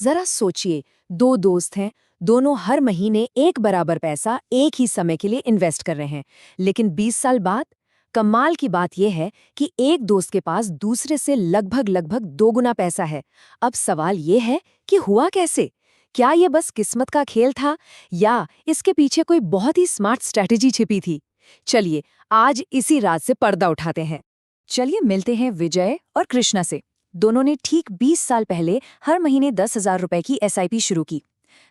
जरा सोचिए, दो दोस्त हैं, दोनों हर महीने एक बराबर पैसा एक ही समय के लिए इन्वेस्ट कर रहे हैं, लेकिन 20 साल बाद कमाल की बात यह है कि एक दोस्त के पास दूसरे से लगभग लगभग दोगुना पैसा है। अब सवाल यह है कि हुआ कैसे? क्या यह बस किस्मत का खेल था या इसके पीछे कोई बहुत ही स्मार्ट स्ट्रैटेजी छिपी थी? चलिए, आज इसी राज से पर्दा उठाते हैं। चलिए मिलते हैं विजय और कृष्णा से। दोनों ने ठीक 20 साल पहले हर महीने 10,000 रुपए की एसआईपी शुरू की।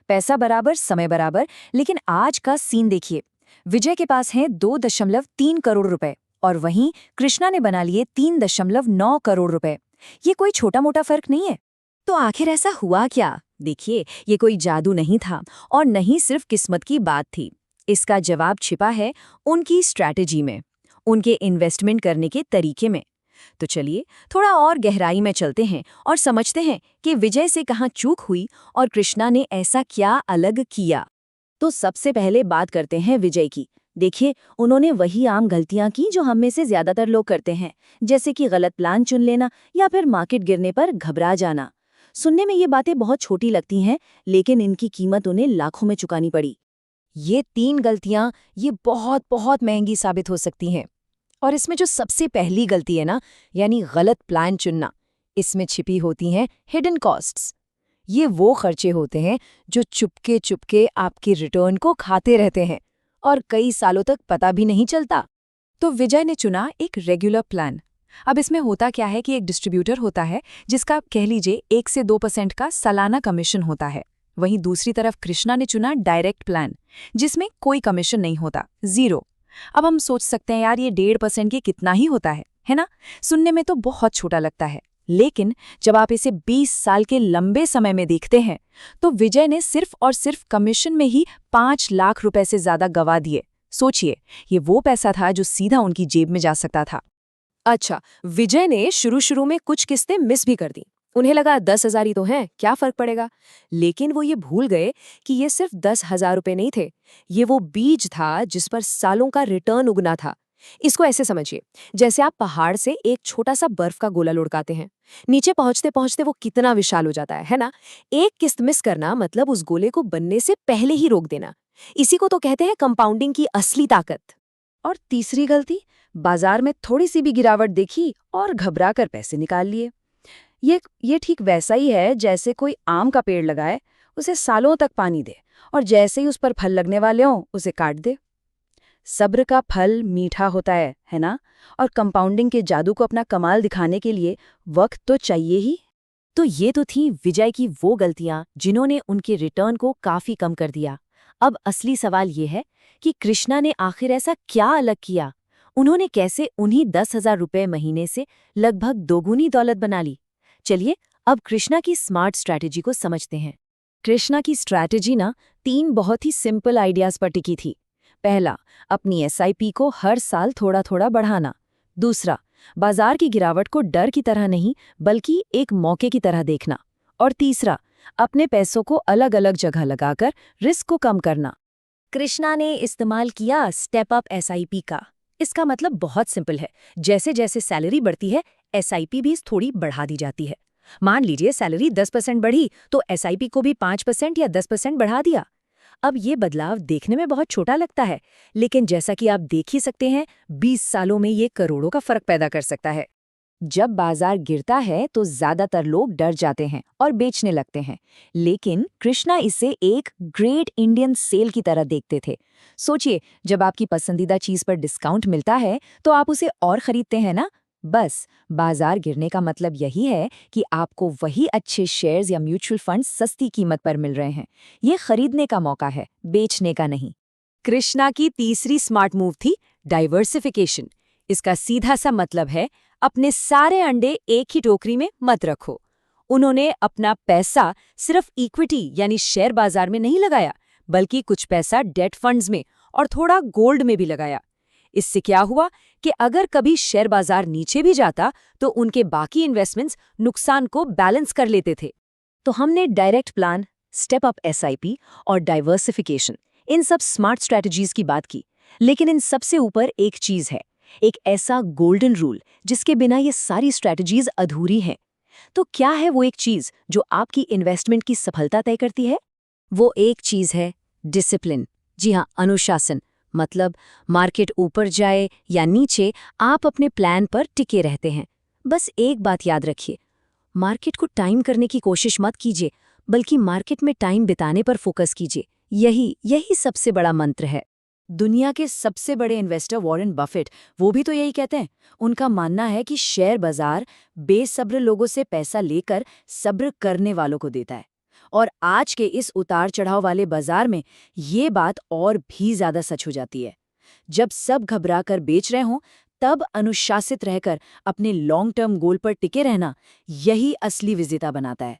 पैसा बराबर, समय बराबर, लेकिन आज का सीन देखिए। विजय के पास हैं 2.3 करोड़ रुपए और वहीं कृष्णा ने बना लिए 3.9 करोड़ रुपए। ये कोई छोटा मोटा फर्क नहीं है। तो आखिर ऐसा हुआ क्या? देखिए, ये कोई जादू नहीं था और नहीं सिर्फ किस्मत की बात थी। इसका जवाब छिपा है उनकी स्ट्रैटेजी में, उनके इन्वेस्टमेंट करने के तरीके में। तो चलिए थोड़ा और गहराई में चलते हैं और समझते हैं कि विजय से कहाँ चूक हुई और कृष्णा ने ऐसा क्या अलग किया। तो सबसे पहले बात करते हैं विजय की। देखिए, उन्होंने वही आम गलतियां की जो हम में से ज्यादातर लोग करते हैं, जैसे कि गलत प्लान चुन लेना या फिर मार्केट गिरने पर घबरा जाना। सुनने में ये बातें बहुत छोटी लगती हैं, लेकिन इनकी कीमत उन्हें लाखों में चुकानी पड़ी। ये 3 गलतियां ये बहुत बहुत महंगी साबित हो सकती हैं। और इसमें जो सबसे पहली गलती है ना, यानी गलत प्लान चुनना, इसमें छिपी होती हैं हिडन कॉस्ट्स। ये वो खर्चे होते हैं जो चुपके चुपके आपकी रिटर्न को खाते रहते हैं और कई सालों तक पता भी नहीं चलता। तो विजय ने चुना एक रेगुलर प्लान। अब इसमें होता क्या है कि एक डिस्ट्रीब्यूटर होता है जिसका कह लीजिए 1 से 2% का सालाना कमीशन होता है। वहीं दूसरी तरफ कृष्णा ने चुना डायरेक्ट प्लान, जिसमें कोई कमीशन नहीं होता, 0। अब हम सोच सकते हैं यार, ये 1.5% की कितना ही होता है ना? सुनने में तो बहुत छोटा लगता है, लेकिन जब आप इसे 20 साल के लंबे समय में देखते हैं तो विजय ने सिर्फ और सिर्फ कमीशन में ही 5 लाख रुपए से ज्यादा गवा दिए। सोचिए, ये वो पैसा था जो सीधा उनकी जेब में जा सकता था। अच्छा, विजय ने शुरू में कुछ किस्तें मिस भी कर दी। उन्हें लगा 10,000 ही तो हैं, क्या फर्क पड़ेगा। लेकिन वो ये भूल गए कि ये सिर्फ 10,000 रुपए नहीं थे, ये वो बीज था जिस पर सालों का रिटर्न उगना था। इसको ऐसे समझिए, जैसे आप पहाड़ से एक छोटा सा बर्फ का गोला लुढ़काते हैं। नीचे पहुंचते पहुंचते वो कितना विशाल हो जाता है ना? एक किस्त मिस करना मतलब उस गोले को बनने से पहले ही रोक देना। इसी को तो कहते हैं कंपाउंडिंग की असली ताकत। और तीसरी गलती, बाजार में थोड़ी सी भी गिरावट देखी और घबरा कर पैसे निकाल लिए। ये ठीक वैसा ही है जैसे कोई आम का पेड़ लगाए, उसे सालों तक पानी दे और जैसे ही उस पर फल लगने वाले हों उसे काट दे। सब्र का फल मीठा होता है ना? और कंपाउंडिंग के जादू को अपना कमाल दिखाने के लिए वक्त तो चाहिए ही। तो ये तो थी विजय की वो गलतियां जिन्होंने उनके रिटर्न को काफी कम कर दिया। अब असली सवाल ये है कि कृष्णा ने आखिर ऐसा क्या अलग किया? उन्होंने कैसे उन्हीं 10,000 रुपए महीने से लगभग दोगुनी दौलत बना ली? चलिए अब कृष्णा की स्मार्ट स्ट्रैटेजी को समझते हैं। कृष्णा की स्ट्रैटेजी ना 3 बहुत ही सिंपल आइडियाज पर टिकी थी। पहला, अपनी एसआईपी को हर साल थोड़ा थोड़ा बढ़ाना। दूसरा, बाजार की गिरावट को डर की तरह नहीं बल्कि एक मौके की तरह देखना। और तीसरा, अपने पैसों को अलग अलग जगह लगाकर रिस्क को कम करना। कृष्णा ने इस्तेमाल किया स्टेप अप एसआईपी का। इसका मतलब बहुत सिंपल है, जैसे जैसे सैलरी बढ़ती है एसआईपी भी थोड़ी बढ़ा दी जाती है। मान लीजिए सैलरी 10% बढ़ी तो एसआईपी को भी 5% या 10% बढ़ा दिया। अब ये बदलाव देखने में बहुत छोटा लगता है, लेकिन जैसा कि आप देख ही सकते हैं 20 सालों में ये करोड़ों का फर्क पैदा कर सकता है। जब बाजार गिरता है तो ज्यादातर लोग डर जाते हैं और बेचने लगते हैं, लेकिन कृष्णा इसे एक ग्रेट इंडियन सेल की तरह देखते थे। सोचिए, जब आपकी पसंदीदा चीज पर डिस्काउंट मिलता है तो आप उसे और खरीदते हैं ना? बस बाजार गिरने का मतलब यही है कि आपको वही अच्छे शेयर्स या म्यूचुअल फंड सस्ती कीमत पर मिल रहे हैं। ये खरीदने का मौका है, बेचने का नहीं। कृष्णा की तीसरी स्मार्ट मूव थी डाइवर्सिफिकेशन। इसका सीधा सा मतलब है अपने सारे अंडे एक ही टोकरी में मत रखो। उन्होंने अपना पैसा सिर्फ इक्विटी यानी शेयर बाजार में नहीं लगाया, बल्कि कुछ पैसा डेट फंड्स में और थोड़ा गोल्ड में भी लगाया। इससे क्या हुआ कि अगर कभी शेयर बाजार नीचे भी जाता तो उनके बाकी इन्वेस्टमेंट्स नुकसान को बैलेंस कर लेते थे। तो हमने direct plan, step up SIP और डाइवर्सिफिकेशन, इन सब स्मार्ट स्ट्रैटेजीज की बात की, लेकिन इन सबसे ऊपर एक चीज है, एक ऐसा गोल्डन रूल जिसके बिना ये सारी स्ट्रैटेजीज अधूरी हैं। तो क्या है वो एक चीज जो आपकी इन्वेस्टमेंट की सफलता तय करती है? वो एक चीज है डिसिप्लिन। जी हाँ, अनुशासन। मतलब मार्केट ऊपर जाए या नीचे, आप अपने प्लान पर टिके रहते हैं। बस एक बात याद रखिए, मार्केट को टाइम करने की कोशिश मत कीजिए, बल्कि मार्केट में टाइम बिताने पर फोकस कीजिए। यही सबसे बड़ा मंत्र है। दुनिया के सबसे बड़े इन्वेस्टर वॉरेन बफेट, वो भी तो यही कहते हैं। उनका मानना है कि शेयर बाजार बेसब्र लोगों से पैसा लेकर सब्र करने वालों को देता है। और आज के इस उतार चढ़ाव वाले बाजार में ये बात और भी ज्यादा सच हो जाती है। जब सब घबरा कर बेच रहे हों, तब अनुशासित रहकर अपने लॉन्ग टर्म गोल पर टिके रहना, यही असली विजेता बनाता है।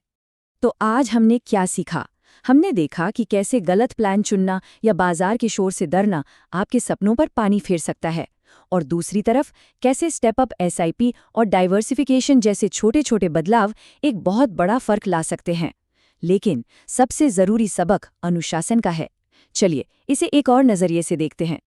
तो आज हमने क्या सीखा? हमने देखा कि कैसे गलत प्लान चुनना या बाजार के शोर से डरना आपके सपनों पर पानी फेर सकता है, और दूसरी तरफ कैसे स्टेप अप एसआईपी और डाइवर्सिफिकेशन जैसे छोटे छोटे बदलाव एक बहुत बड़ा फर्क ला सकते हैं। लेकिन सबसे जरूरी सबक अनुशासन का है। चलिए इसे एक और नजरिए से देखते हैं।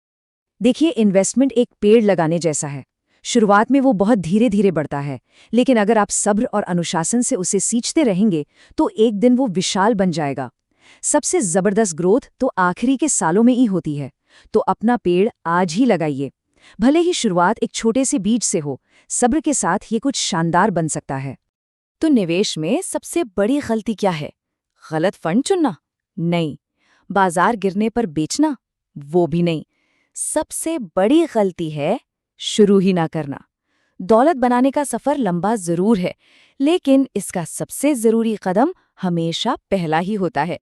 देखिए, इन्वेस्टमेंट एक पेड़ लगाने जैसा है। शुरुआत में वो बहुत धीरे धीरे बढ़ता है, लेकिन अगर आप सब्र और अनुशासन से उसे सींचते रहेंगे तो एक दिन वो विशाल बन जाएगा। सबसे जबरदस्त ग्रोथ तो आखिरी के सालों में ही होती है। तो अपना पेड़ आज ही लगाइए। भले ही शुरुआत एक छोटे से बीज से हो, सब्र के साथ ये कुछ शानदार बन सकता है। तो निवेश में सबसे बड़ी गलती क्या है? गलत फंड चुनना? नहीं। बाजार गिरने पर बेचना? वो भी नहीं। सबसे बड़ी गलती है शुरू ही ना करना। दौलत बनाने का सफर लंबा जरूर है, लेकिन इसका सबसे जरूरी कदम हमेशा पहला ही होता है।